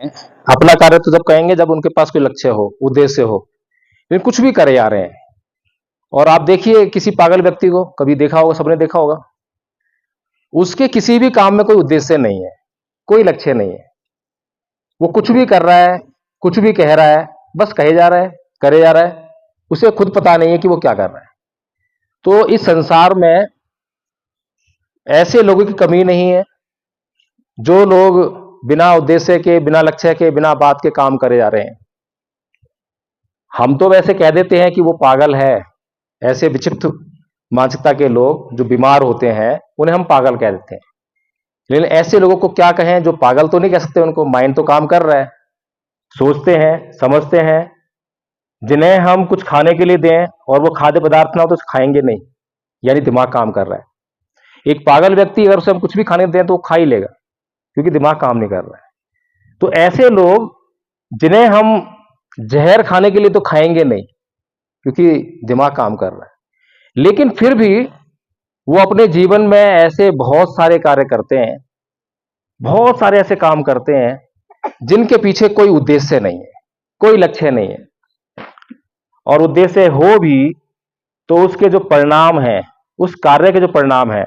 अपना कार्य तो जब कहेंगे जब उनके पास कोई लक्ष्य हो, उद्देश्य हो। लेकिन कुछ भी करे जा रहे हैं। और आप देखिए किसी पागल व्यक्ति को, कभी देखा होगा, सबने देखा होगा, उसके किसी भी काम में कोई उद्देश्य नहीं है, कोई लक्ष्य नहीं है। वो कुछ भी कर रहा है, कुछ भी कह रहा है, बस कहे जा रहा है, करे जा रहा है, उसे खुद पता नहीं है कि वो क्या कर रहा है। तो इस संसार में ऐसे लोगों की कमी नहीं है जो लोग बिना उद्देश्य के, बिना लक्ष्य के, बिना बात के काम करे जा रहे हैं। हम तो वैसे कह देते हैं कि वो पागल है। ऐसे विचित्र मानसिकता के लोग जो बीमार होते हैं उन्हें हम पागल कह देते हैं। लेकिन ऐसे लोगों को क्या कहें, जो पागल तो नहीं कह सकते, उनको माइंड तो काम कर रहा है, सोचते हैं, समझते हैं। जिन्हें हम कुछ खाने के लिए दें और वो खाद्य पदार्थ ना हो तो खाएंगे नहीं, यानी दिमाग काम कर रहा है। एक पागल व्यक्ति अगर उसे हम कुछ भी खाने दें तो वो खा ही लेगा, क्योंकि दिमाग काम नहीं कर रहा है। तो ऐसे लोग जिन्हें हम जहर खाने के लिए तो खाएंगे नहीं, क्योंकि दिमाग काम कर रहा है, लेकिन फिर भी वो अपने जीवन में ऐसे बहुत सारे कार्य करते हैं, बहुत सारे ऐसे काम करते हैं जिनके पीछे कोई उद्देश्य नहीं है, कोई लक्ष्य नहीं है। और उद्देश्य हो भी तो उसके जो परिणाम है, उस कार्य के जो परिणाम है,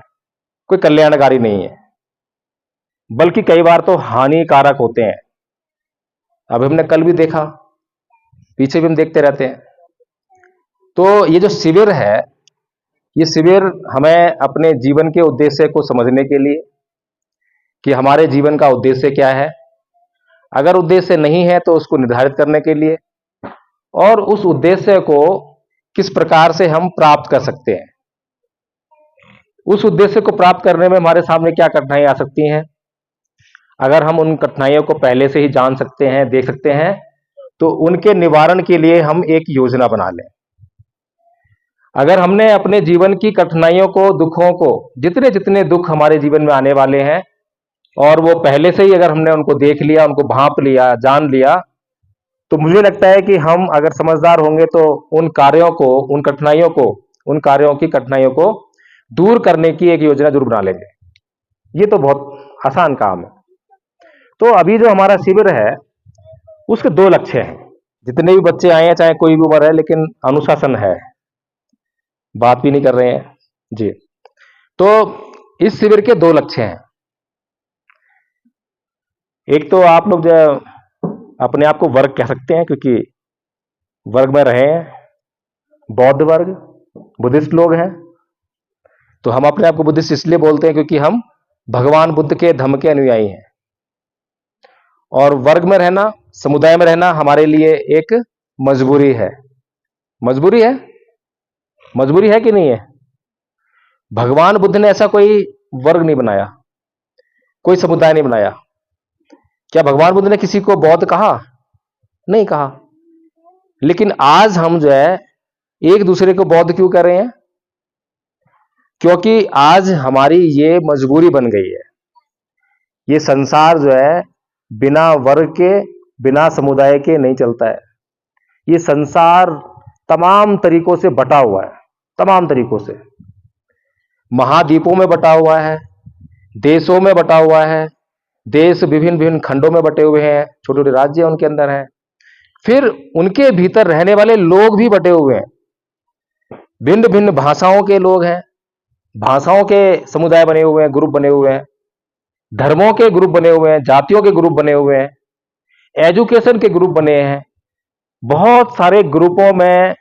कोई कल्याणकारी नहीं है, बल्कि कई बार तो हानिकारक होते हैं। अब हमने कल भी देखा, पीछे भी हम देखते रहते हैं। तो ये जो शिविर है, ये शिविर हमें अपने जीवन के उद्देश्य को समझने के लिए, कि हमारे जीवन का उद्देश्य क्या है, अगर उद्देश्य नहीं है तो उसको निर्धारित करने के लिए, और उस उद्देश्य को किस प्रकार से हम प्राप्त कर सकते हैं। उस उद्देश्य को प्राप्त करने में हमारे सामने क्या कठिनाई आ सकती हैं, अगर हम उन कठिनाइयों को पहले से ही जान सकते हैं, देख सकते हैं, तो उनके निवारण के लिए हम एक योजना बना लें। अगर हमने अपने जीवन की कठिनाइयों को, दुखों को, जितने जितने दुख हमारे जीवन में आने वाले हैं, और वो पहले से ही अगर हमने उनको देख लिया, उनको भांप लिया, जान लिया, तो मुझे लगता है कि हम अगर समझदार होंगे तो उन कार्यों को, उन कठिनाइयों को, उन कार्यों की कठिनाइयों को दूर करने की एक योजना जरूर बना लेंगे। ये तो बहुत आसान काम है। तो अभी जो हमारा शिविर है उसके दो लक्ष्य हैं। जितने भी बच्चे आए हैं, चाहे कोई भी उम्र है, लेकिन अनुशासन है, बात भी नहीं कर रहे हैं जी। तो इस शिविर के दो लक्ष्य हैं। एक तो आप लोग जो अपने आप को वर्ग कह सकते हैं, क्योंकि वर्ग में रहे हैं, बौद्ध वर्ग, बुद्धिस्ट लोग हैं। तो हम अपने आप को बुद्धिस्ट इसलिए बोलते हैं क्योंकि हम भगवान बुद्ध के धम्म के अनुयायी हैं। और वर्ग में रहना, समुदाय में रहना हमारे लिए एक मजबूरी है। मजबूरी है, मजबूरी है कि नहीं है? भगवान बुद्ध ने ऐसा कोई वर्ग नहीं बनाया, कोई समुदाय नहीं बनाया। क्या भगवान बुद्ध ने किसी को बौद्ध कहा? नहीं कहा। लेकिन आज हम जो है एक दूसरे को बौद्ध क्यों कर रहे हैं? क्योंकि आज हमारी ये मजबूरी बन गई है। ये संसार जो है बिना वर्ग के, बिना समुदाय के नहीं चलता है। ये संसार तमाम तरीकों से बटा हुआ है, तमाम तरीकों से। महाद्वीपों में बटा हुआ है, देशों में बटा हुआ है, देश विभिन्न विभिन्न खंडों में बटे हुए हैं, छोटे छोटे राज्य उनके अंदर हैं। फिर उनके भीतर रहने वाले लोग भी बटे हुए हैं, भिन्न भिन्न भाषाओं के लोग हैं, भाषाओं के समुदाय बने हुए हैं, ग्रुप बने हुए हैं, धर्मों के ग्रुप बने हुए हैं, जातियों के ग्रुप बने हुए हैं, एजुकेशन के ग्रुप बने हैं। बहुत सारे ग्रुपों में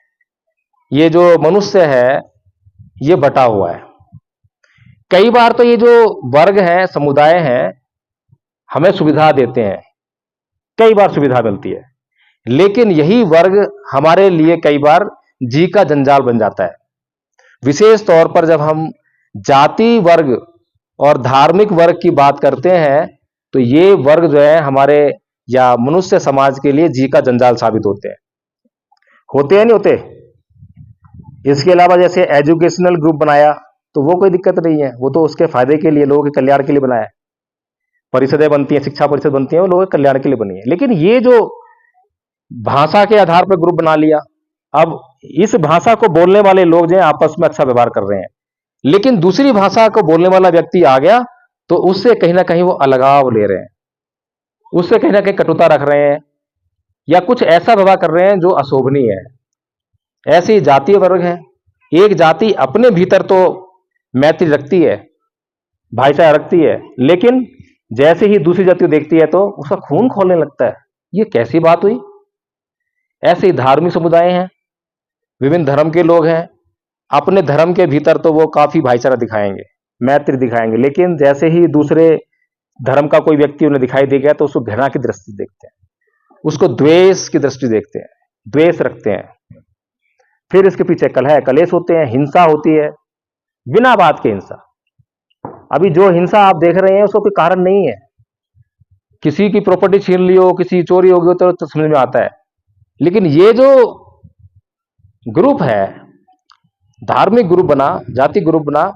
ये जो मनुष्य है ये बटा हुआ है। कई बार तो ये जो वर्ग है, समुदाय है, हमें सुविधा देते हैं, कई बार सुविधा मिलती है, लेकिन यही वर्ग हमारे लिए कई बार जी का जंजाल बन जाता है। विशेष तौर पर जब हम जाति वर्ग और धार्मिक वर्ग की बात करते हैं तो ये वर्ग जो है हमारे या मनुष्य समाज के लिए जी का जंजाल साबित होते हैं नहीं होते? इसके अलावा जैसे एजुकेशनल ग्रुप बनाया तो वो कोई दिक्कत नहीं है, वो तो उसके फायदे के लिए, लोगों के कल्याण के लिए बनाया है। परिषदें बनती हैं, शिक्षा परिषद बनती है, वो लोगों के कल्याण के लिए बनी है। लेकिन ये जो भाषा के आधार पर ग्रुप बना लिया, अब इस भाषा को बोलने वाले लोग जो है आपस में अच्छा व्यवहार कर रहे हैं, लेकिन दूसरी भाषा को बोलने वाला व्यक्ति आ गया तो उससे कहीं ना कहीं वो अलगाव ले रहे हैं। उससे कहीं ना कहीं कटुता रख रहे हैं या कुछ ऐसा व्यवहार कर रहे हैं जो अशोभनीय है। ऐसे ही जातीय वर्ग है। एक जाति अपने भीतर तो मैत्री रखती है, भाईचारा रखती है, लेकिन जैसे ही दूसरी जाति को देखती है तो उसका खून खौलने लगता है। ये कैसी बात हुई? ऐसे ही धार्मिक समुदाय हैं, विभिन्न धर्म के लोग हैं, अपने धर्म के भीतर तो वो काफी भाईचारा दिखाएंगे, मैत्री दिखाएंगे, लेकिन जैसे ही दूसरे धर्म का कोई व्यक्ति उन्हें दिखाई दे गया तो उसको घृणा की दृष्टि देखते हैं, उसको द्वेष की दृष्टि देखते हैं, द्वेष रखते हैं। फिर इसके पीछे कलह कलेश होते हैं, हिंसा होती है, बिना बात के हिंसा। अभी जो हिंसा आप देख रहे हैं उसको कोई कारण नहीं है। किसी की प्रॉपर्टी छीन ली हो, किसी चोरी हो गई तो समझ में आता है, लेकिन ये जो ग्रुप है, धार्मिक ग्रुप बना, जाति ग्रुप बना,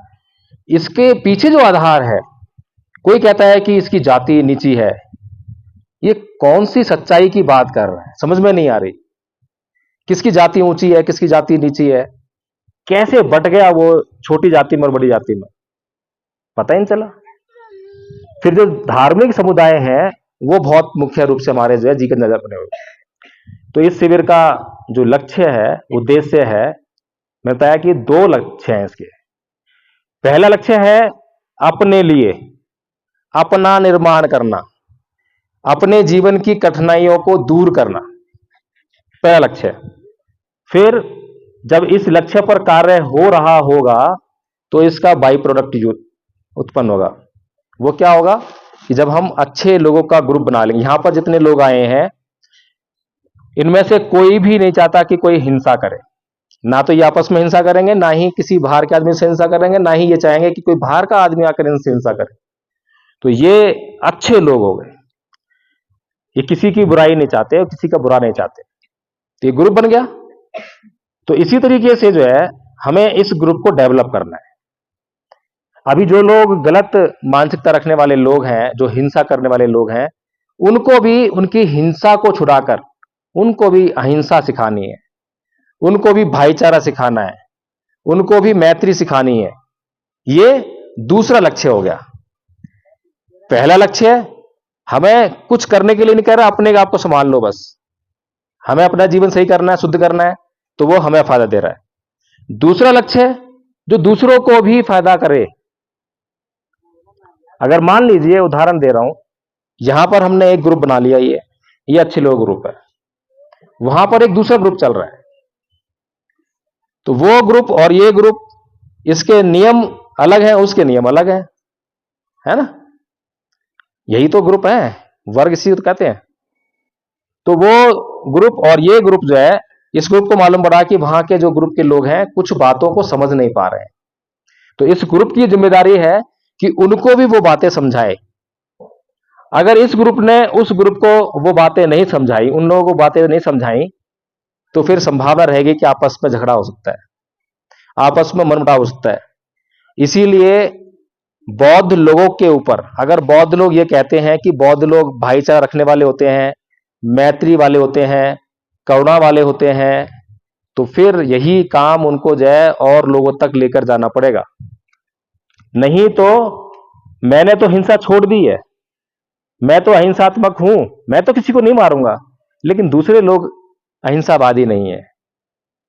इसके पीछे जो आधार है, कोई कहता है कि इसकी जाति नीची है। ये कौन सी सच्चाई की बात कर रहा है, समझ में नहीं आ रही। किसकी जाति ऊंची है, किसकी जाति नीची है, कैसे बट गया वो छोटी जाति में और बड़ी जाति में, पता ही नहीं चला। फिर जो धार्मिक समुदाय है वो बहुत मुख्य रूप से हमारे जो है जी के नजर बने हुए। तो इस शिविर का जो लक्ष्य है, उद्देश्य है, मैं बताया कि 2 लक्ष्य हैं इसके। पहला लक्ष्य है अपने लिए अपना निर्माण करना, अपने जीवन की कठिनाइयों को दूर करना, पहला लक्ष्य है। फिर जब इस लक्ष्य पर कार्य हो रहा होगा तो इसका बाई प्रोडक्ट उत्पन्न होगा। वो क्या होगा कि जब हम अच्छे लोगों का ग्रुप बना लेंगे, यहां पर जितने लोग आए हैं इनमें से कोई भी नहीं चाहता कि कोई हिंसा करे, ना तो ये आपस में हिंसा करेंगे, ना ही किसी बाहर के आदमी से हिंसा करेंगे, ना ही ये चाहेंगे कि कोई बाहर का आदमी आकर इनसे हिंसा करे। तो ये अच्छे लोग हो गए, ये किसी की बुराई नहीं चाहते और किसी का बुरा नहीं चाहते, तो ये ग्रुप बन गया। तो इसी तरीके से जो है हमें इस ग्रुप को डेवलप करना है। अभी जो लोग गलत मानसिकता रखने वाले लोग हैं, जो हिंसा करने वाले लोग हैं, उनको भी उनकी हिंसा को छुड़ाकर उनको भी अहिंसा सिखानी है, उनको भी भाईचारा सिखाना है, उनको भी मैत्री सिखानी है। ये दूसरा लक्ष्य हो गया। पहला लक्ष्य है हमें कुछ करने के लिए नहीं कह रहा, अपने आप को संभाल लो बस, हमें अपना जीवन सही करना है, शुद्ध करना है, तो वो हमें फायदा दे रहा है। दूसरा लक्ष्य है जो दूसरों को भी फायदा करे। अगर मान लीजिए, उदाहरण दे रहा हूं, यहां पर हमने एक ग्रुप बना लिया, ये अच्छे लोग ग्रुप है, वहां पर एक दूसरा ग्रुप चल रहा है, तो वो ग्रुप और ये ग्रुप, इसके नियम अलग हैं, उसके नियम अलग हैं, है ना? यही तो ग्रुप है, वर्ग इसी तो कहते हैं। तो वो ग्रुप और ये ग्रुप जो है, इस ग्रुप को मालूम पड़ा कि वहां के जो ग्रुप के लोग हैं कुछ बातों को समझ नहीं पा रहे हैं, तो इस ग्रुप की जिम्मेदारी है कि उनको भी वो बातें समझाए। अगर इस ग्रुप ने उस ग्रुप को वो बातें नहीं समझाई, उन लोगों को बातें नहीं समझाई, तो फिर संभावना रहेगी कि आपस में झगड़ा हो सकता है, आपस में मनमुटाव हो सकता है। इसीलिए बौद्ध लोगों के ऊपर, अगर बौद्ध लोग ये कहते हैं कि बौद्ध लोग भाईचारा रखने वाले होते हैं, मैत्री वाले होते हैं, करुणा वाले होते हैं, तो फिर यही काम उनको जो है और लोगों तक लेकर जाना पड़ेगा। नहीं तो मैंने तो हिंसा छोड़ दी है, मैं तो अहिंसात्मक हूं, मैं तो किसी को नहीं मारूंगा, लेकिन दूसरे लोग अहिंसावादी नहीं है,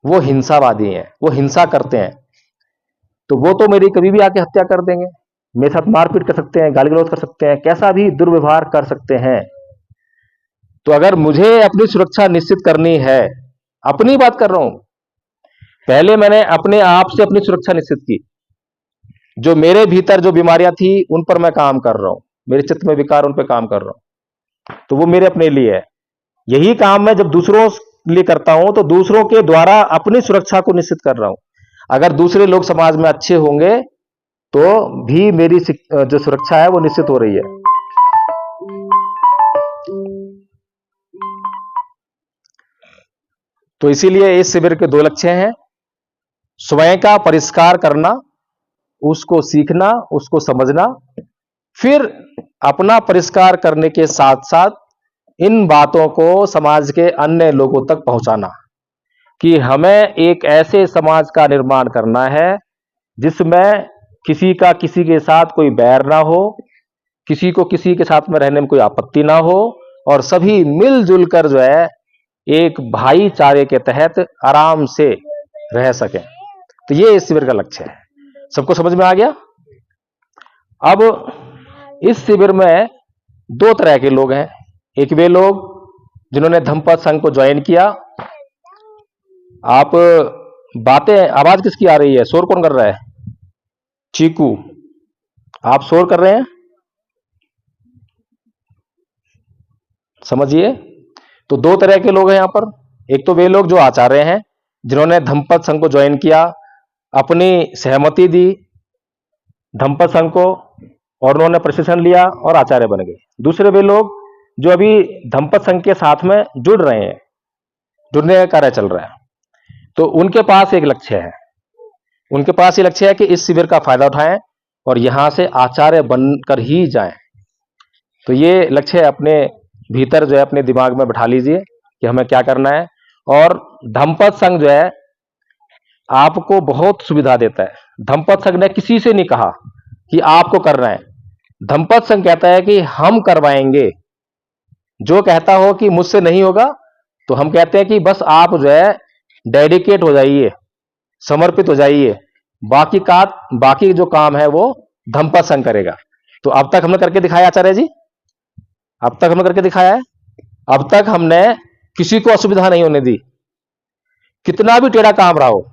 वो हिंसावादी हैं, वो हिंसा करते हैं, तो वो तो मेरी कभी भी आके हत्या कर देंगे, मेरे साथ मारपीट कर सकते हैं, गाली गलौज कर सकते हैं, कैसा भी दुर्व्यवहार कर सकते हैं। तो अगर मुझे अपनी सुरक्षा निश्चित करनी है, अपनी बात कर रहा हूं, पहले मैंने अपने आप से अपनी सुरक्षा निश्चित की। जो मेरे भीतर जो बीमारियां थी उन पर मैं काम कर रहा हूं, मेरे चित्त में विकार, उन पर काम कर रहा हूं, तो वो मेरे अपने लिए है। यही काम मैं जब दूसरों लिए करता हूं तो दूसरों के द्वारा अपनी सुरक्षा को निश्चित कर रहा हूं। अगर दूसरे लोग समाज में अच्छे होंगे तो भी मेरी जो सुरक्षा है वो निश्चित हो रही है। तो इसीलिए इस शिविर के 2 लक्ष्य हैं, स्वयं का परिष्कार करना, उसको सीखना, उसको समझना, फिर अपना परिष्कार करने के साथ साथ इन बातों को समाज के अन्य लोगों तक पहुंचाना कि हमें एक ऐसे समाज का निर्माण करना है जिसमें किसी का किसी के साथ कोई बैर ना हो, किसी को किसी के साथ में रहने में कोई आपत्ति ना हो और सभी मिलजुल कर जो है एक भाईचारे के तहत आराम से रह सकें। तो ये इस शिविर का लक्ष्य है। सबको समझ में आ गया? अब इस शिविर में दो तरह के लोग हैं। एक वे लोग जिन्होंने धम्मपद संघ को ज्वाइन किया। आप बातें, आवाज किसकी आ रही है? शोर कौन कर रहा है? चीकू, आप शोर कर रहे हैं, समझिए। तो दो तरह के लोग हैं यहां पर। एक तो वे लोग जो आचार्य हैं, जिन्होंने धम्मपद संघ को ज्वाइन किया, अपनी सहमति दी धम्मपद संघ को और उन्होंने प्रशिक्षण लिया और आचार्य बन गए। दूसरे वे लोग जो अभी धम्मपद संघ के साथ में जुड़ रहे हैं, जुड़ने का कार्य चल रहा है। तो उनके पास एक लक्ष्य है, उनके पास ये लक्ष्य है कि इस शिविर का फायदा उठाएं और यहां से आचार्य बनकर ही जाएं। तो ये लक्ष्य अपने भीतर जो है अपने दिमाग में बैठा लीजिए कि हमें क्या करना है। और धम्मपद संघ जो है आपको बहुत सुविधा देता है। धम्मपद संघ ने किसी से नहीं कहा कि आपको करना है। धम्मपद संघ कहता है कि हम करवाएंगे। जो कहता हो कि मुझसे नहीं होगा, तो हम कहते हैं कि बस आप जो है डेडिकेट हो जाइए, समर्पित हो जाइए, बाकी जो काम है वो धम्मपद संघ करेगा। तो अब तक हमने करके दिखाया आचार्य जी, अब तक हमने करके दिखाया है। अब तक हमने किसी को असुविधा नहीं होने दी, कितना भी टेढ़ा काम रहा हो।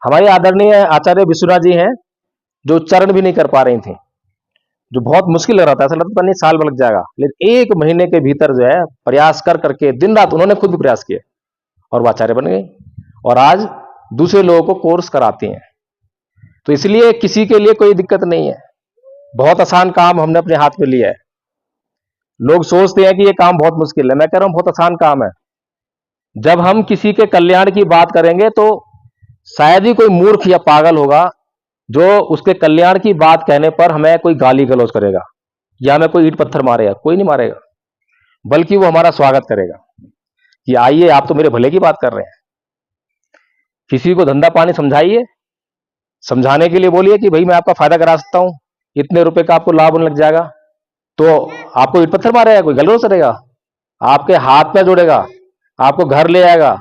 हमारे आदरणीय आचार्य विश्वनाथ जी हैं, जो उच्चारण भी नहीं कर पा रही थी, जो बहुत मुश्किल लग रहा था, ऐसा लगता नहीं साल भर लग जाएगा, लेकिन 1 महीने के भीतर जो है प्रयास कर करके दिन रात उन्होंने खुद भी प्रयास किए और वो आचार्य बन गई और आज दूसरे लोगों को कोर्स कराती हैं। तो इसलिए किसी के लिए कोई दिक्कत नहीं है, बहुत आसान काम हमने अपने हाथ में लिया है। लोग सोचते हैं कि ये काम बहुत मुश्किल है, मैं कह रहा हूं बहुत आसान काम है। जब हम किसी के कल्याण की बात करेंगे तो शायद ही कोई मूर्ख या पागल होगा जो उसके कल्याण की बात कहने पर हमें कोई गाली गलौज करेगा या हमें कोई ईंट पत्थर मारेगा। कोई नहीं मारेगा, बल्कि वो हमारा स्वागत करेगा कि आइए, आप तो मेरे भले की बात कर रहे हैं। किसी को धंधा पानी समझाइए, समझाने के लिए बोलिए कि भाई मैं आपका फायदा करा सकता हूं, इतने रुपए का आपको लाभ होने लग जाएगा, तो आपको ईंट पत्थर मारेगा, कोई गलौज करेगा, आपके हाथ पैर जोड़ेगा, आपको घर ले आएगा,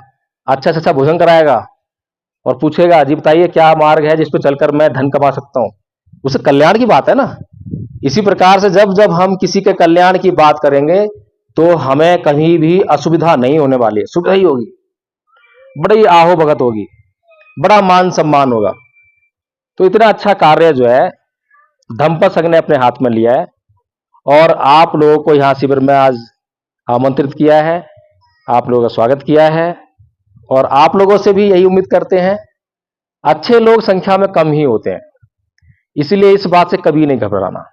अच्छा से अच्छा भोजन कराएगा और पूछेगा जी बताइए क्या मार्ग है जिस पर चलकर मैं धन कमा सकता हूं। उससे कल्याण की बात है ना। इसी प्रकार से जब जब हम किसी के कल्याण की बात करेंगे तो हमें कहीं भी असुविधा नहीं होने वाली है, सुविधा ही होगी, बड़ी आहो भगत होगी, बड़ा मान सम्मान होगा। तो इतना अच्छा कार्य जो है धम्मपद संघ ने अपने हाथ में लिया है और आप लोगों को यहां शिविर में आज आमंत्रित किया है, आप लोगों का स्वागत किया है और आप लोगों से भी यही उम्मीद करते हैं। अच्छे लोग संख्या में कम ही होते हैं, इसलिए इस बात से कभी नहीं घबराना।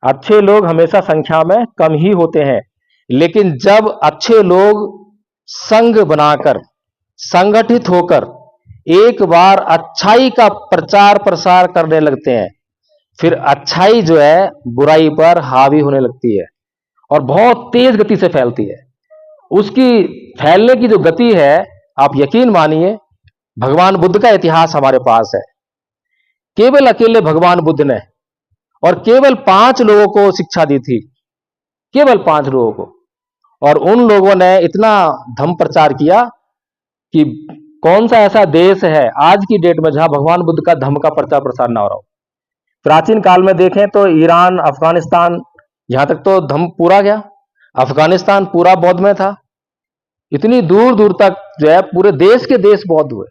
अच्छे लोग हमेशा संख्या में कम ही होते हैं, लेकिन जब अच्छे लोग संघ बनाकर संगठित होकर एक बार अच्छाई का प्रचार प्रसार करने लगते हैं, फिर अच्छाई जो है बुराई पर हावी होने लगती है और बहुत तेज गति से फैलती है। उसकी फैलने की जो गति है, आप यकीन मानिए, भगवान बुद्ध का इतिहास हमारे पास है। केवल अकेले भगवान बुद्ध ने और केवल 5 लोगों को शिक्षा दी थी, केवल 5 लोगों को, और उन लोगों ने इतना धम्म प्रचार किया कि कौन सा ऐसा देश है आज की डेट में जहां भगवान बुद्ध का धम्म का प्रचार प्रसार ना हो रहा हो। प्राचीन काल में देखें तो ईरान, अफगानिस्तान, यहां तक तो धम्म पूरा गया, अफगानिस्तान पूरा बौद्ध में था। इतनी दूर दूर तक जो है पूरे देश के देश बौद्ध हुए।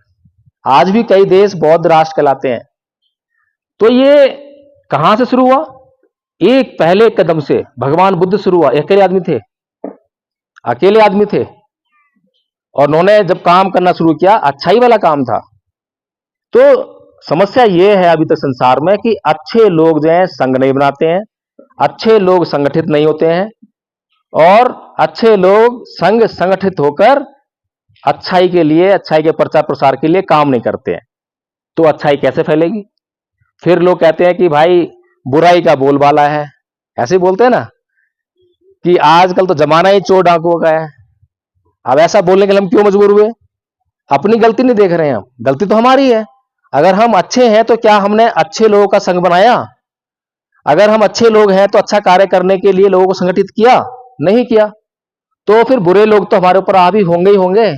आज भी कई देश बौद्ध राष्ट्र कहलाते हैं। तो ये कहां से शुरू हुआ? एक पहले कदम से भगवान बुद्ध शुरू हुआ। अकेले आदमी थे, अकेले आदमी थे और उन्होंने जब काम करना शुरू किया, अच्छाई वाला काम था। तो समस्या यह है अभी तक संसार में कि अच्छे लोग जो है संघ नहीं बनाते हैं, अच्छे लोग संगठित नहीं होते हैं और अच्छे लोग संघ संगठित होकर अच्छाई के लिए, अच्छाई के प्रचार प्रसार के लिए काम नहीं करते हैं। तो अच्छाई कैसे फैलेगी? फिर लोग कहते हैं कि भाई बुराई का बोलबाला है, ऐसे बोलते हैं ना कि आजकल तो जमाना ही चोर डाकुओं का है। अब ऐसा बोलने के लिए हम क्यों मजबूर हुए? अपनी गलती नहीं देख रहे हैं हम, गलती तो हमारी है। अगर हम अच्छे हैं तो क्या हमने अच्छे लोगों का संग बनाया? अगर हम अच्छे लोग हैं तो अच्छा कार्य करने के लिए लोगों को संगठित किया, नहीं किया, तो फिर बुरे लोग तो हमारे ऊपर आ भी होंगे ही होंगे।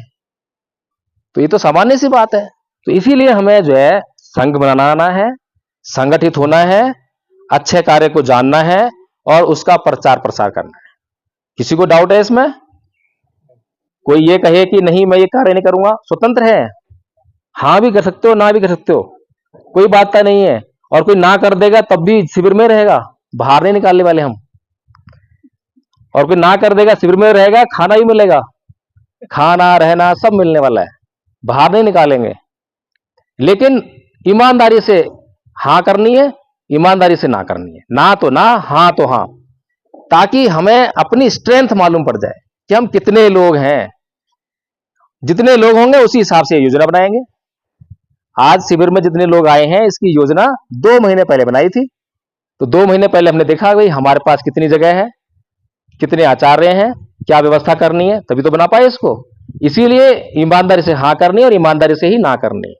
तो ये तो सामान्य सी बात है। तो इसीलिए हमें जो है संघ बनाना है, संगठित होना है, अच्छे कार्य को जानना है और उसका प्रचार प्रसार करना है। किसी को डाउट है इसमें? कोई ये कहे कि नहीं मैं ये कार्य नहीं करूंगा, स्वतंत्र है, हाँ भी कर सकते हो, ना भी कर सकते हो, कोई बात नहीं है। और कोई ना कर देगा तब भी शिविर में रहेगा, बाहर नहीं निकालने वाले हम। और कोई ना कर देगा, शिविर में रहेगा, खाना भी मिलेगा, खाना रहना सब मिलने वाला है, बाहर नहीं निकालेंगे। लेकिन ईमानदारी से हाँ करनी है, ईमानदारी से ना करनी है, ना तो ना, हाँ तो हाँ, ताकि हमें अपनी स्ट्रेंथ मालूम पड़ जाए कि हम कितने लोग हैं। जितने लोग होंगे उसी हिसाब से योजना बनाएंगे। आज शिविर में जितने लोग आए हैं इसकी योजना 2 महीने पहले बनाई थी। तो 2 महीने पहले हमने देखा भाई हमारे पास कितनी जगह है, कितने आचार्य हैं, क्या व्यवस्था करनी है, तभी तो बना पाए इसको। इसीलिए ईमानदारी से हाँ करनी है और ईमानदारी से ही ना करनी है।